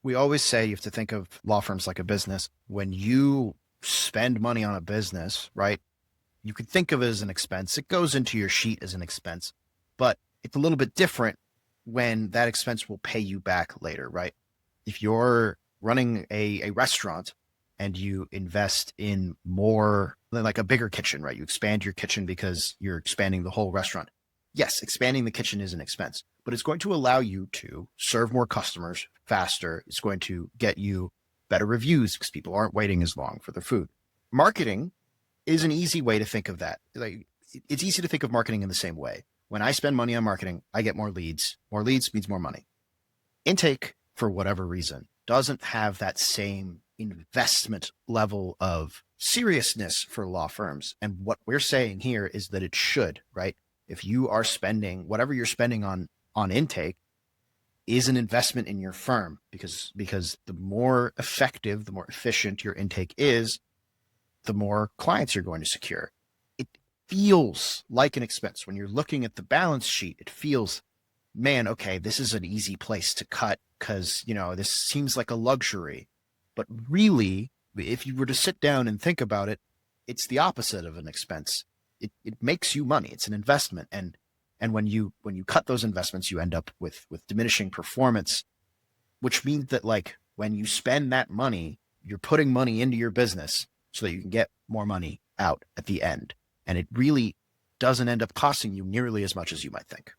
We always say you have to think of law firms like a business. When you spend money on a business, right? You could think of it as an expense. It goes into your sheet as an expense, but it's a little bit different when that expense will pay you back later, right? If you're running a restaurant and you invest in more, like a bigger kitchen, right? You expand your kitchen because you're expanding the whole restaurant. Yes, expanding the kitchen is an expense, but it's going to allow you to serve more customers faster. It's going to get you better reviews because people aren't waiting as long for their food. Marketing is an easy way to think of that. Like, it's easy to think of marketing in the same way. When I spend money on marketing, I get more leads. More leads means more money. Intake, for whatever reason, doesn't have that same investment level of seriousness for law firms. And what we're saying here is that it should, right? If you are spending whatever you're spending on intake is an investment in your firm, because the more effective, the more efficient your intake is, the more clients you're going to secure. It feels like an expense. When you're looking at the balance sheet, it feels, man, okay, this is an easy place to cut because, this seems like a luxury. But really, if you were to sit down and think about it, it's the opposite of an expense. It makes you money. It's an investment. And when you cut those investments, you end up with diminishing performance, which means that, like, when you spend that money, you're putting money into your business so that you can get more money out at the end. And it really doesn't end up costing you nearly as much as you might think.